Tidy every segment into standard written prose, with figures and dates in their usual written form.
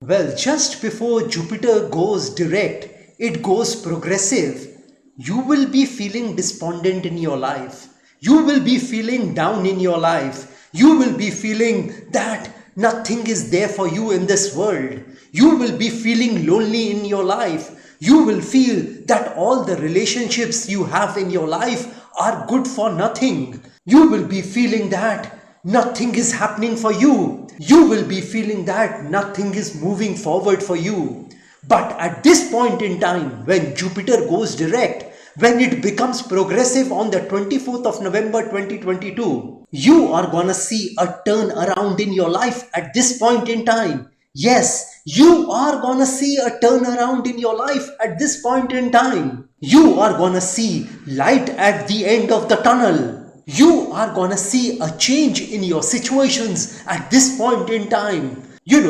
Well, just before Jupiter goes direct, it goes progressive. You will be feeling despondent in your life. You will be feeling down in your life. You will be feeling that nothing is there for you in this world. You will be feeling lonely in your life. You will feel that all the relationships you have in your life are good for nothing. You will be feeling that nothing is happening for you. You will be feeling that nothing is moving forward for you. But at this point in time, when Jupiter goes direct, when it becomes progressive on the 24th of November 2022, you are gonna see a turn around in your life at this point in time. Yes, you are gonna see a turnaround in your life at this point in time. You are gonna see light at the end of the tunnel. You are gonna see a change in your situations at this point in time.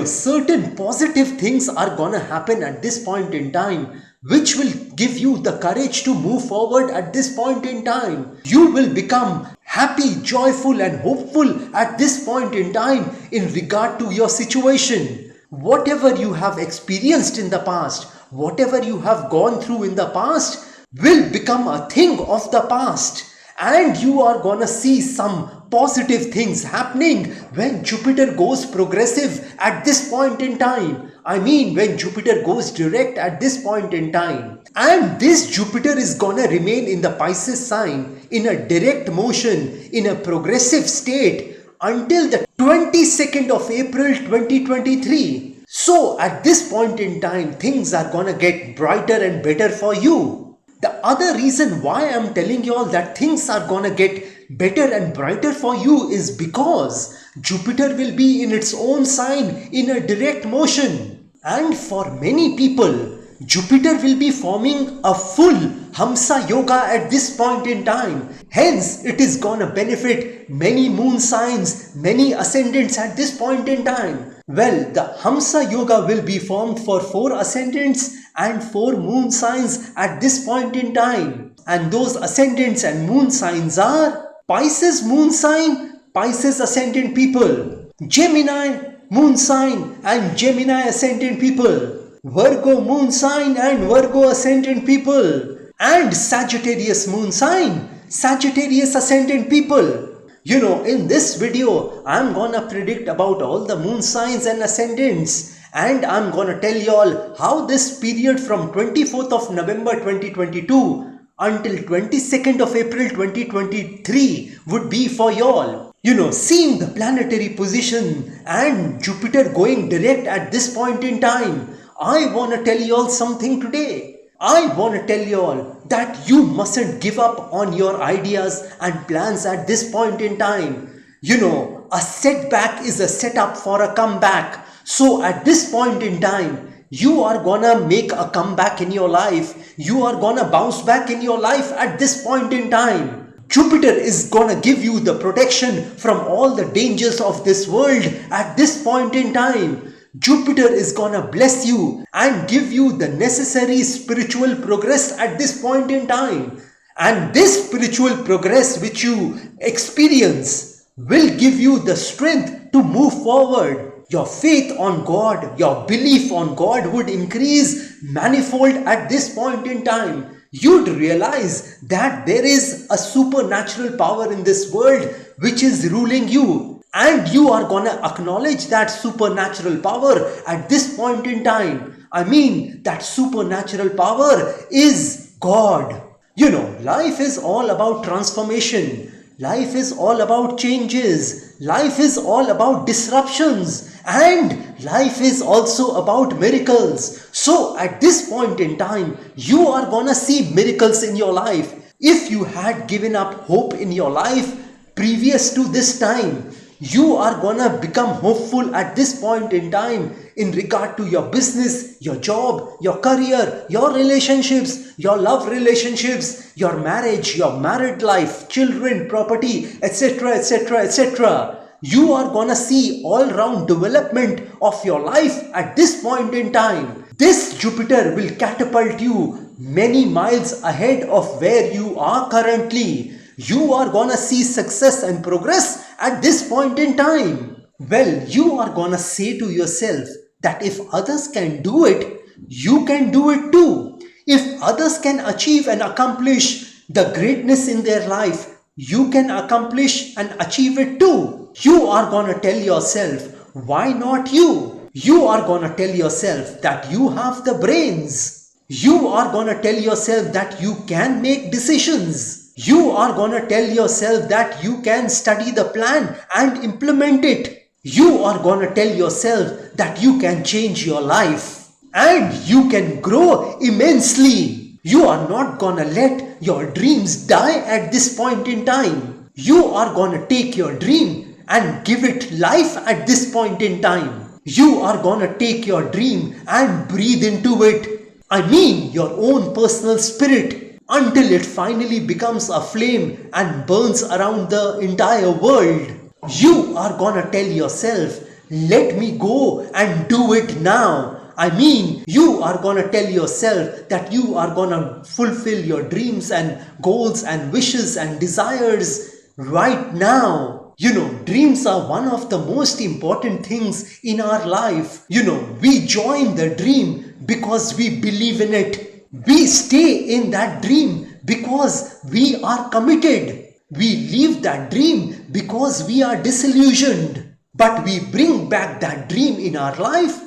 Certain positive things are gonna happen at this point in time, which will give you the courage to move forward at this point in time. You will become happy, joyful, and hopeful at this point in time in regard to your situation. Whatever you have experienced in the past, whatever you have gone through in the past, will become a thing of the past. And you are gonna see some positive things happening when Jupiter goes progressive at this point in time. I mean, when Jupiter goes direct at this point in time. And this Jupiter is gonna remain in the Pisces sign in a direct motion, in a progressive state until the 22nd of April 2023. So at this point in time, things are gonna get brighter and better for you. The other reason why I'm telling you all that things are gonna get better and brighter for you is because Jupiter will be in its own sign in a direct motion. And for many people, Jupiter will be forming a full Hamsa Yoga at this point in time. Hence, it is gonna benefit many moon signs, many ascendants at this point in time. Well, the Hamsa Yoga will be formed for 4 ascendants and 4 moon signs at this point in time. And those ascendants and moon signs are Pisces moon sign, Pisces ascendant people, Gemini moon sign and Gemini ascendant people, Virgo moon sign and Virgo ascendant people, and Sagittarius moon sign, Sagittarius ascendant people. In this video, I'm gonna predict about all the moon signs and ascendants, and I'm gonna tell y'all how this period from 24th of November 2022 until 22nd of April 2023 would be for y'all. Seeing the planetary position and Jupiter going direct at this point in time, I wanna tell y'all something today. I want to tell you all that you mustn't give up on your ideas and plans at this point in time. A setback is a setup for a comeback. So at this point in time, you are gonna make a comeback in your life. You are gonna bounce back in your life at this point in time. Jupiter is gonna give you the protection from all the dangers of this world at this point in time. Jupiter is gonna bless you and give you the necessary spiritual progress at this point in time. And this spiritual progress which you experience will give you the strength to move forward. Your faith on God, your belief on God would increase manifold at this point in time. You'd realize that there is a supernatural power in this world which is ruling you. And you are gonna acknowledge that supernatural power at this point in time. I mean, that supernatural power is God. Life is all about transformation. Life is all about changes. Life is all about disruptions. And life is also about miracles. So at this point in time, you are gonna see miracles in your life. If you had given up hope in your life previous to this time, you are gonna become hopeful at this point in time in regard to your business, your job, your career, your relationships, your love relationships, your marriage, your married life, children, property, etc., etc., etc. You are gonna see all-round development of your life at this point in time. This Jupiter will catapult you many miles ahead of where you are currently. You are gonna see success and progress at this point in time. Well, you are gonna say to yourself that if others can do it, you can do it too. If others can achieve and accomplish the greatness in their life, you can accomplish and achieve it too. You are gonna tell yourself, why not you? You are gonna tell yourself that you have the brains. You are gonna tell yourself that you can make decisions. You are gonna tell yourself that you can study the plan and implement it. You are gonna tell yourself that you can change your life and you can grow immensely. You are not gonna let your dreams die at this point in time. You are gonna take your dream and give it life at this point in time. You are gonna take your dream and breathe into it. I mean your own personal spirit, until it finally becomes a flame and burns around the entire world. You are gonna tell yourself, let me go and do it now. I mean, you are gonna tell yourself that you are gonna fulfill your dreams and goals and wishes and desires right now. You know, dreams are one of the most important things in our life. You know, we join the dream because we believe in it. We stay in that dream because we are committed. We leave that dream because we are disillusioned. But we bring back that dream in our life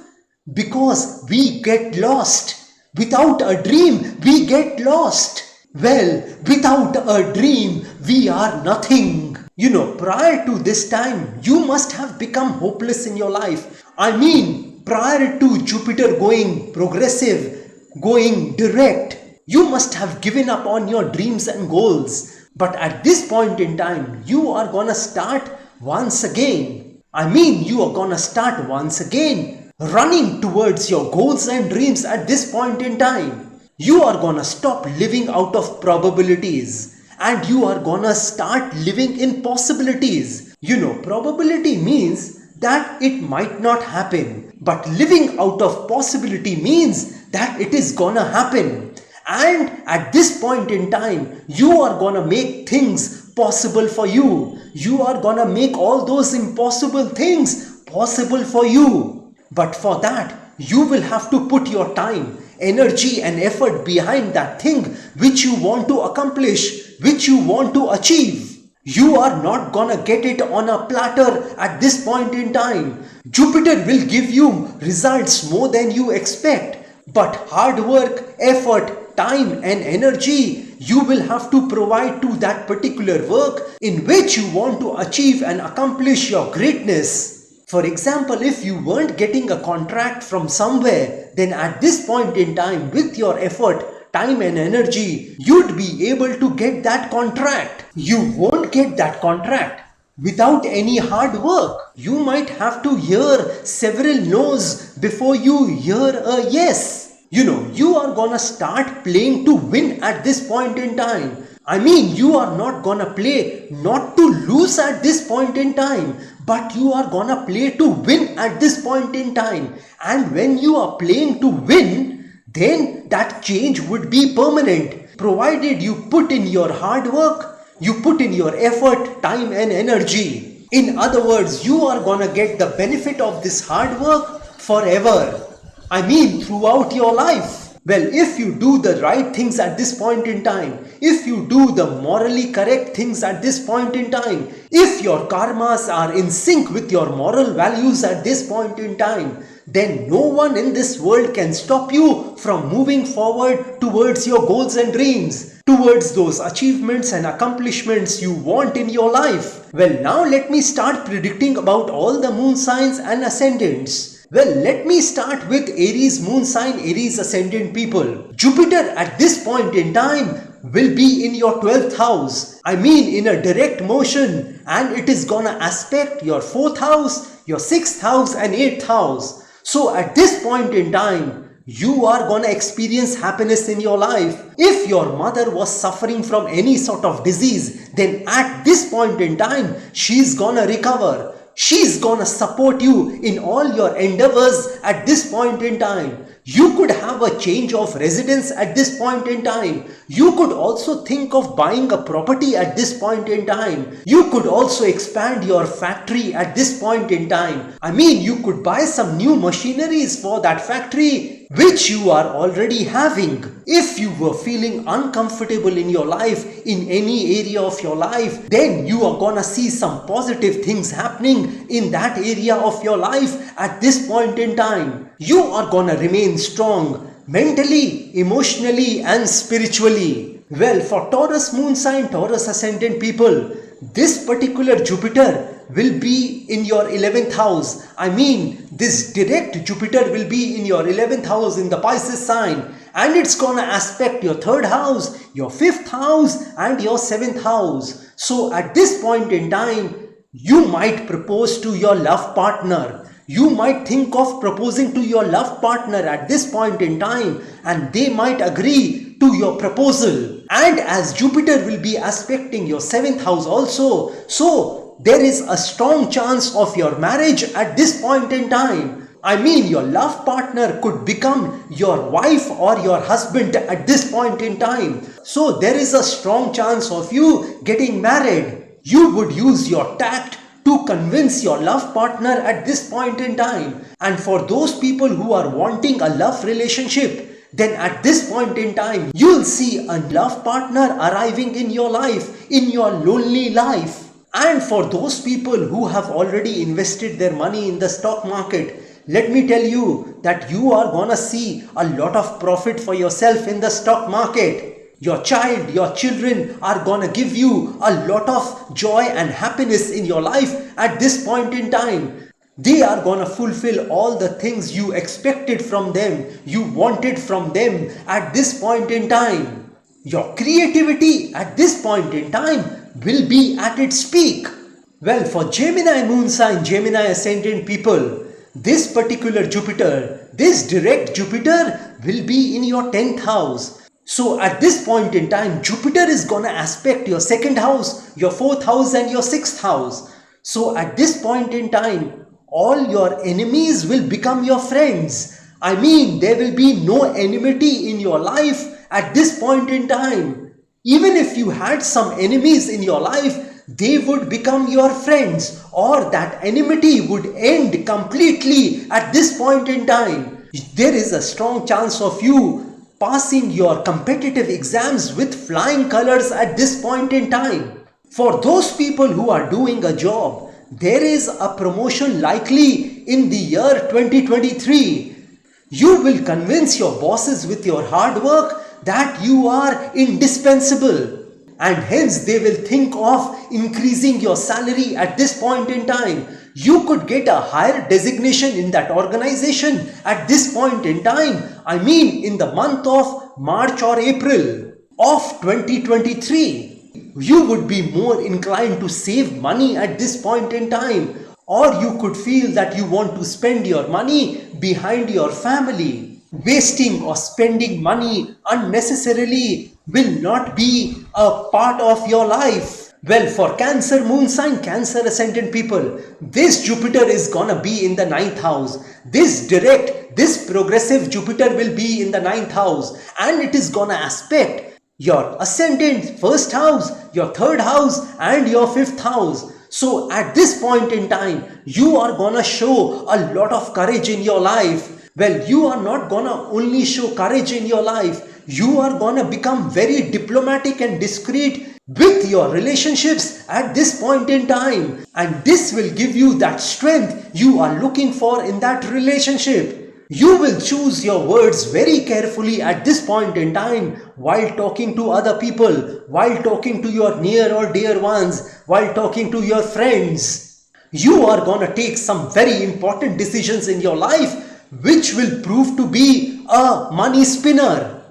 because we get lost. Without a dream, we get lost. Well, without a dream, we are nothing. You know, prior to this time, you must have become hopeless in your life. I mean, prior to Jupiter going progressive, going direct, you must have given up on your dreams and goals. But at this point in time, you are gonna start once again. I mean, you are gonna start once again running towards your goals and dreams at this point in time. You are gonna stop living out of probabilities and you are gonna start living in possibilities. You know, probability means that it might not happen, but living out of possibility means that it is gonna happen. And at this point in time, you are gonna make things possible for you. You are gonna make all those impossible things possible for you. But for that, you will have to put your time, energy and effort behind that thing which you want to accomplish, which you want to achieve. You are not gonna get it on a platter at this point in time. Jupiter will give you results more than you expect. But hard work, effort, time and energy you will have to provide to that particular work in which you want to achieve and accomplish your greatness. For example, if you weren't getting a contract from somewhere, then at this point in time, with your effort, time and energy, you'd be able to get that contract. You won't get that contract without any hard work. You might have to hear several no's before you hear a yes. You know, you are gonna start playing to win at this point in time. I mean, you are not gonna play not to lose at this point in time, but you are gonna play to win at this point in time. And when you are playing to win, then that change would be permanent, provided you put in your hard work, you put in your effort, time and energy. In other words, you are gonna get the benefit of this hard work forever. I mean, throughout your life. Well, if you do the right things at this point in time, if you do the morally correct things at this point in time, if your karmas are in sync with your moral values at this point in time, then no one in this world can stop you from moving forward towards your goals and dreams, towards those achievements and accomplishments you want in your life. Well, now let me start predicting about all the moon signs and ascendants. Well, let me start with Aries moon sign, Aries ascendant people. Jupiter at this point in time will be in your 12th house. I mean, in a direct motion, and it is gonna aspect your 4th house, your 6th house and 8th house. So at this point in time, you are gonna experience happiness in your life. If your mother was suffering from any sort of disease, then at this point in time, she's gonna recover. She's gonna support you in all your endeavors at this point in time. You could have a change of residence at this point in time. You could also think of buying a property at this point in time. You could also expand your factory at this point in time. I mean, you could buy some new machineries for that factory, which you are already having. If you were feeling uncomfortable in your life, in any area of your life, then you are gonna see some positive things happening in that area of your life at this point in time. You are gonna remain strong mentally, emotionally, and spiritually. Well, for Taurus moon sign, Taurus ascendant people, this particular Jupiter will be in your 11th house. I mean, this direct Jupiter will be in your 11th house in the Pisces sign, and it's gonna aspect your 3rd house, your 5th house, and your 7th house. So at this point in time, you might propose to your love partner. You might think of proposing to your love partner at this point in time, and they might agree to your proposal. And as Jupiter will be aspecting your 7th house also, so there is a strong chance of your marriage at this point in time. I mean, your love partner could become your wife or your husband at this point in time. So there is a strong chance of you getting married. You would use your tact to convince your love partner at this point in time. And for those people who are wanting a love relationship, then at this point in time, you'll see a love partner arriving in your life, in your lonely life. And for those people who have already invested their money in the stock market, let me tell you that you are gonna see a lot of profit for yourself in the stock market. Your child, your children are gonna give you a lot of joy and happiness in your life at this point in time. They are gonna fulfill all the things you expected from them, you wanted from them at this point in time. Your creativity at this point in time will be at its peak. Well, for Gemini moon sign, Gemini ascendant people, this particular Jupiter, this direct Jupiter will be in your 10th house. So at this point in time, Jupiter is gonna aspect your 2nd house, your 4th house, and your 6th house. So at this point in time, all your enemies will become your friends. I mean, there will be no enmity in your life at this point in time. Even if you had some enemies in your life, they would become your friends, or that enmity would end completely at this point in time. There is a strong chance of you passing your competitive exams with flying colors at this point in time. For those people who are doing a job, there is a promotion likely in the year 2023. You will convince your bosses with your hard work that you are indispensable, and hence they will think of increasing your salary at this point in time. You could get a higher designation in that organization at this point in time. I mean, in the month of March or April of 2023. You would be more inclined to save money at this point in time, or you could feel that you want to spend your money behind your family. Wasting or spending money unnecessarily will not be a part of your life. Well, for Cancer moon sign, Cancer ascendant people, this Jupiter is gonna be in the 9th house. This direct, this progressive Jupiter will be in the 9th house, and it is gonna aspect your ascendant 1st house, your 3rd house, and your 5th house. So at this point in time, you are gonna show a lot of courage in your life. Well, you are not gonna only show courage in your life, you are gonna become very diplomatic and discreet with your relationships at this point in time, and this will give you that strength you are looking for in that relationship. You will choose your words very carefully at this point in time while talking to other people, while talking to your near or dear ones, while talking to your friends. You are gonna take some very important decisions in your life which will prove to be a money spinner,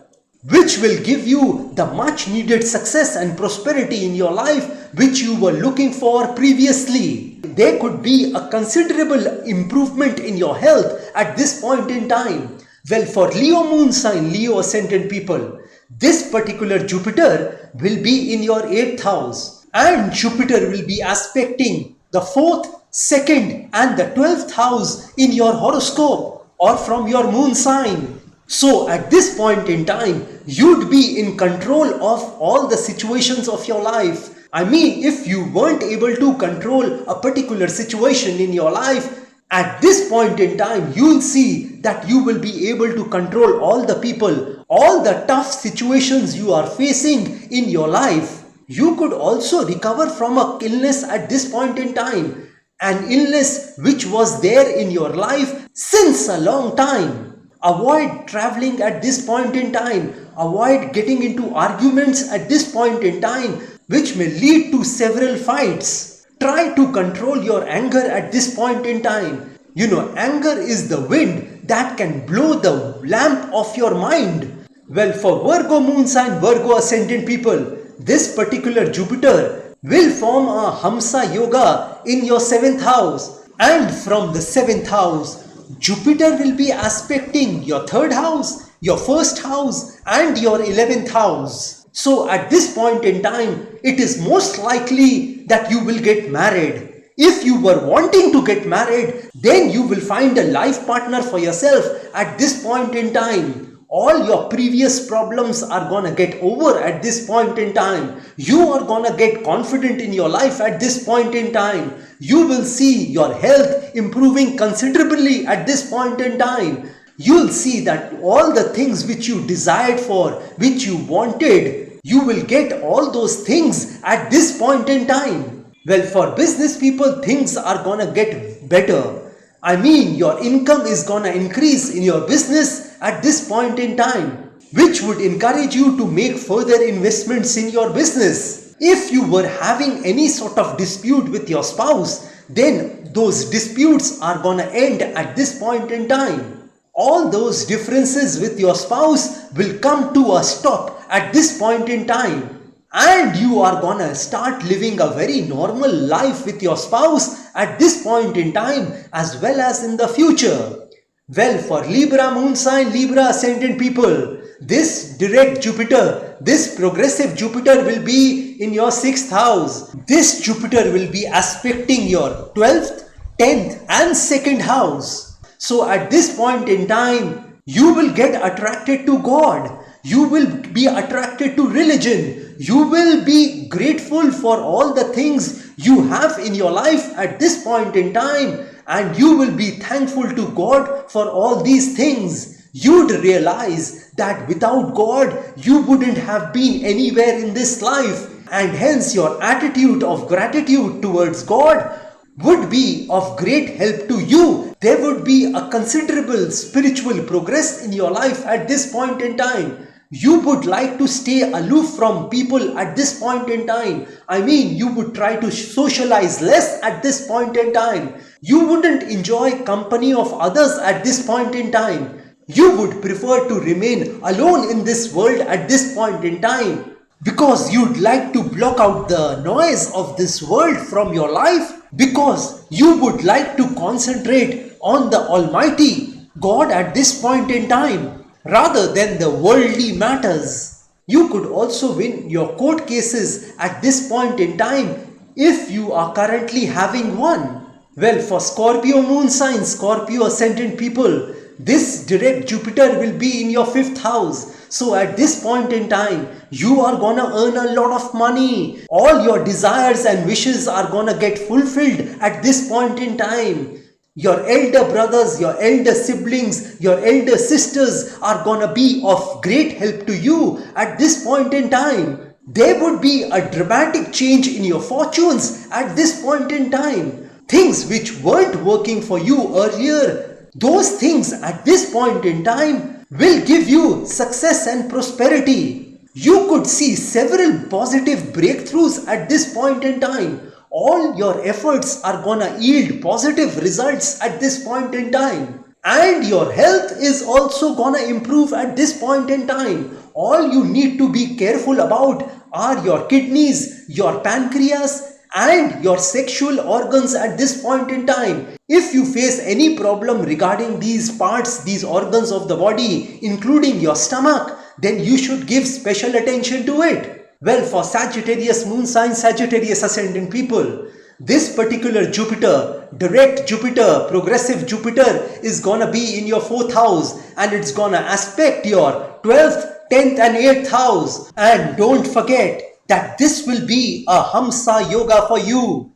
which will give you the much needed success and prosperity in your life which you were looking for previously. There could be a considerable improvement in your health at this point in time. Well, for Leo moon sign, Leo ascendant people, this particular Jupiter will be in your 8th house, and Jupiter will be aspecting the 4th, 2nd and the 12th house in your horoscope or from your moon sign. So at this point in time, you'd be in control of all the situations of your life. I mean, if you weren't able to control a particular situation in your life, at this point in time, you'll see that you will be able to control all the people, all the tough situations you are facing in your life. You could also recover from an illness at this point in time, an illness which was there in your life since a long time. Avoid traveling at this point in time. Avoid getting into arguments at this point in time, which may lead to several fights. Try to control your anger at this point in time. You know, anger is the wind that can blow the lamp of your mind. Well, for Virgo moon sign, Virgo ascendant people, this particular Jupiter will form a Hamsa Yoga in your 7th house. And from the 7th house, Jupiter will be aspecting your 3rd house, your 1st house and your 11th house. So at this point in time, it is most likely that you will get married. If you were wanting to get married, then you will find a life partner for yourself at this point in time. All your previous problems are gonna get over at this point in time. You are gonna get confident in your life at this point in time. You will see your health improving considerably at this point in time. You'll see that all the things which you desired for, which you wanted, you will get all those things at this point in time. Well, for business people, things are gonna get better. I mean, your income is gonna increase in your business at this point in time, which would encourage you to make further investments in your business. If you were having any sort of dispute with your spouse, then those disputes are gonna end at this point in time. All those differences with your spouse will come to a stop at this point in time. And you are gonna start living a very normal life with your spouse at this point in time as well as in the future. Well, for Libra moon sign, Libra ascendant people, this direct Jupiter, this progressive Jupiter will be in your 6th house. This Jupiter will be aspecting your 12th, 10th and 2nd house. So at this point in time, you will get attracted to God. You will be attracted to religion. You will be grateful for all the things you have in your life at this point in time, and you will be thankful to God for all these things. You'd realize that without God, you wouldn't have been anywhere in this life, and hence your attitude of gratitude towards God would be of great help to you. There would be a considerable spiritual progress in your life at this point in time. You would like to stay aloof from people at this point in time. I mean, you would try to socialize less at this point in time. You wouldn't enjoy company of others at this point in time. You would prefer to remain alone in this world at this point in time, because you'd like to block out the noise of this world from your life, because you would like to concentrate on the Almighty God at this point in time rather than the worldly matters. You could also win your court cases at this point in time if you are currently having one. Well, for Scorpio moon sign, Scorpio ascendant people, this direct Jupiter will be in your 5th house. So at this point in time, you are gonna earn a lot of money. All your desires and wishes are gonna get fulfilled at this point in time. Your elder brothers, your elder siblings, your elder sisters are gonna be of great help to you at this point in time. There would be a dramatic change in your fortunes at this point in time. Things which weren't working for you earlier, those things at this point in time will give you success and prosperity. You could see several positive breakthroughs at this point in time. All your efforts are gonna yield positive results at this point in time. And your health is also gonna improve at this point in time. All you need to be careful about are your kidneys, your pancreas, and your sexual organs at this point in time. If you face any problem regarding these parts, these organs of the body, including your stomach, then you should give special attention to it. Well, for Sagittarius moon sign, Sagittarius ascendant people, This particular Jupiter, direct Jupiter, progressive Jupiter is gonna be in your 4th house, and it's gonna aspect your 12th, 10th and 8th house. And don't forget that this will be a Hamsa yoga for you,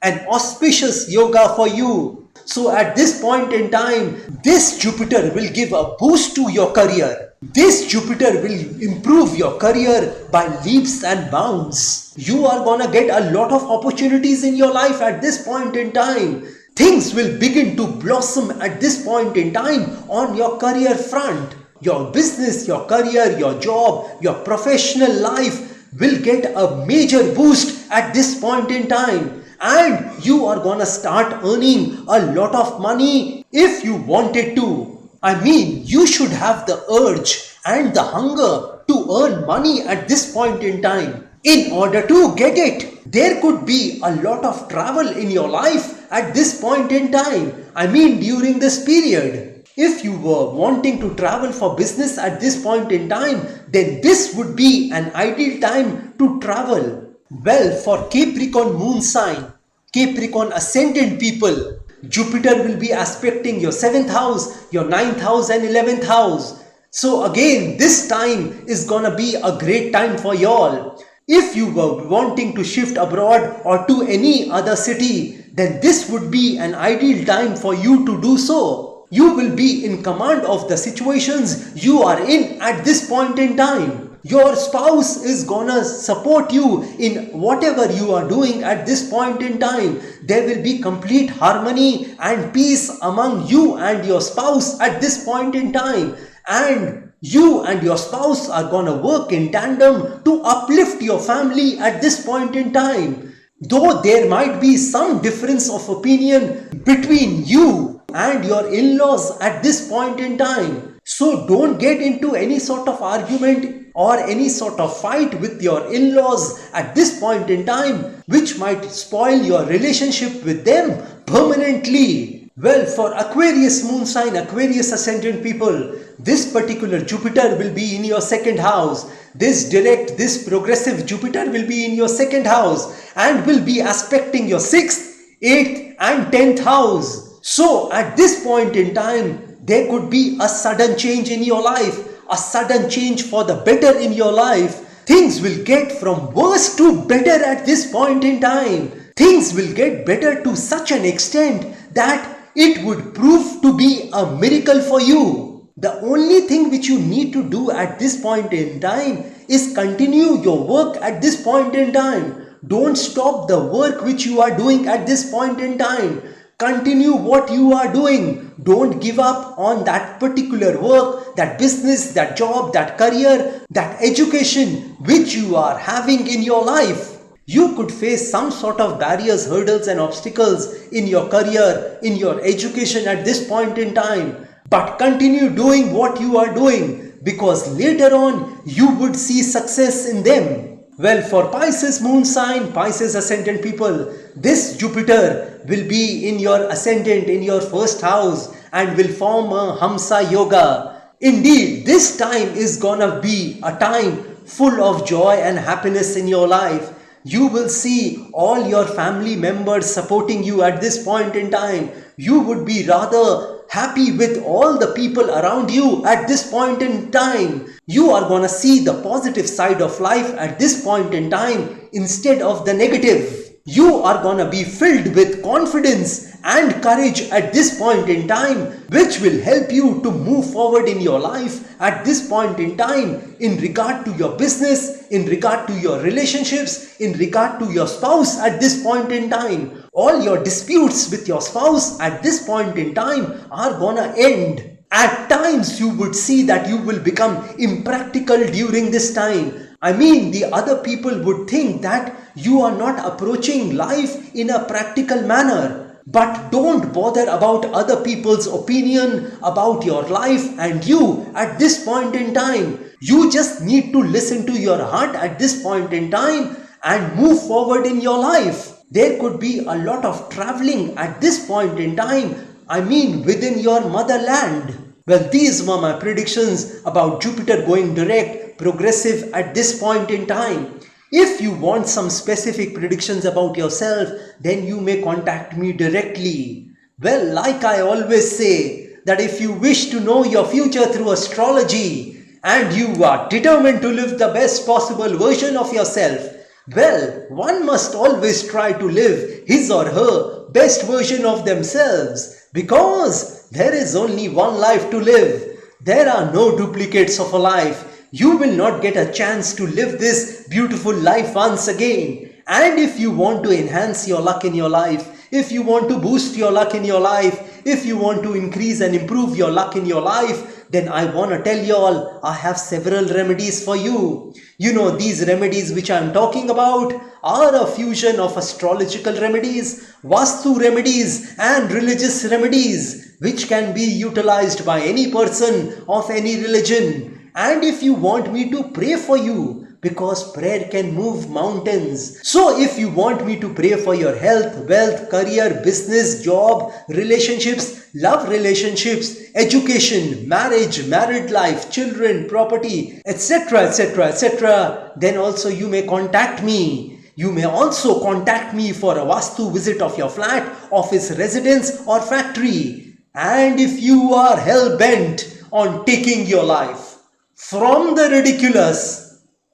an auspicious yoga for you. So at this point in time, this Jupiter will give a boost to your career. This Jupiter will improve your career by leaps and bounds. You are gonna get a lot of opportunities in your life at this point in time. Things will begin to blossom at this point in time on your career front. Your business, your career, your job, your professional life will get a major boost at this point in time. And you are gonna start earning a lot of money if you wanted to. I mean, you should have the urge and the hunger to earn money at this point in time. In order to get it, there could be a lot of travel in your life at this point in time. I mean, during this period. If you were wanting to travel for business at this point in time, then this would be an ideal time to travel. Well, for Capricorn moon sign, Capricorn ascendant people, Jupiter will be aspecting your 7th house, your 9th house and 11th house. So again, this time is gonna be a great time for y'all. If you were wanting to shift abroad or to any other city, then this would be an ideal time for you to do so. You will be in command of the situations you are in at this point in time. Your spouse is gonna support you in whatever you are doing at this point in time. There will be complete harmony and peace among you and your spouse at this point in time. And you and your spouse are gonna work in tandem to uplift your family at this point in time. Though there might be some difference of opinion between you and your in-laws at this point in time. So don't get into any sort of argument or any sort of fight with your in-laws at this point in time, which might spoil your relationship with them permanently. Well, for Aquarius moon sign, Aquarius ascendant people, this particular Jupiter will be in your 2nd house. This progressive Jupiter will be in your 2nd house and will be aspecting your 6th, 8th and 10th house. So at this point in time, there could be a sudden change in your life, a sudden change for the better in your life. Things will get from worse to better at this point in time. Things will get better to such an extent that it would prove to be a miracle for you. The only thing which you need to do at this point in time is continue your work at this point in time. Don't stop the work which you are doing at this point in time. Continue what you are doing. Don't give up on that particular work, that business, that job, that career, that education which you are having in your life. You could face some sort of barriers, hurdles and obstacles in your career, in your education at this point in time. But continue doing what you are doing, because later on you would see success in them. Well, for Pisces moon sign, Pisces ascendant people, this Jupiter will be in your ascendant, in your 1st house, and will form a Hamsa yoga. Indeed, this time is gonna be a time full of joy and happiness in your life. You will see all your family members supporting you at this point in time. You would be rather happy with all the people around you at this point in time. You are gonna see the positive side of life at this point in time instead of the negative. You are gonna be filled with confidence and courage at this point in time, which will help you to move forward in your life at this point in time in regard to your business, in regard to your relationships, in regard to your spouse at this point in time. All your disputes with your spouse at this point in time are gonna end. At times you would see that you will become impractical during this time. I mean, the other people would think that you are not approaching life in a practical manner. But don't bother about other people's opinion about your life and you at this point in time. You just need to listen to your heart at this point in time and move forward in your life. There could be a lot of traveling at this point in time. I mean, within your motherland. Well, these were my predictions about Jupiter going direct, progressive at this point in time. If you want some specific predictions about yourself, then you may contact me directly. Well, like I always say, that if you wish to know your future through astrology and you are determined to live the best possible version of yourself, well, one must always try to live his or her best version of themselves, because there is only one life to live. There are no duplicates of a life. You will not get a chance to live this beautiful life once again. And if you want to enhance your luck in your life, if you want to boost your luck in your life, if you want to increase and improve your luck in your life, then I want to tell you all, I have several remedies for you. You know, these remedies which I am talking about are a fusion of astrological remedies, Vastu remedies and religious remedies, which can be utilized by any person of any religion. And if you want me to pray for you, because prayer can move mountains. So if you want me to pray for your health, wealth, career, business, job, relationships, love relationships, education, marriage, married life, children, property, etc., etc., etc., then also you may contact me. You may also contact me for a Vastu visit of your flat, office, residence or factory. And if you are hell-bent on taking your life from the ridiculous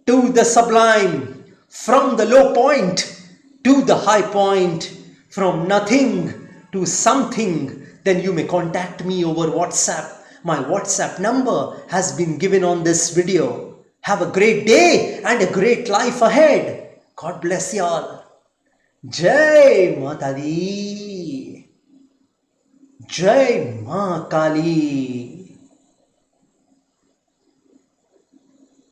to the sublime, from the low point to the high point, from nothing to something, then you may contact me over WhatsApp. My WhatsApp number has been given on this video. Have a great day and a great life ahead. God bless you all. Jai Mata Di. Jai Ma Kali.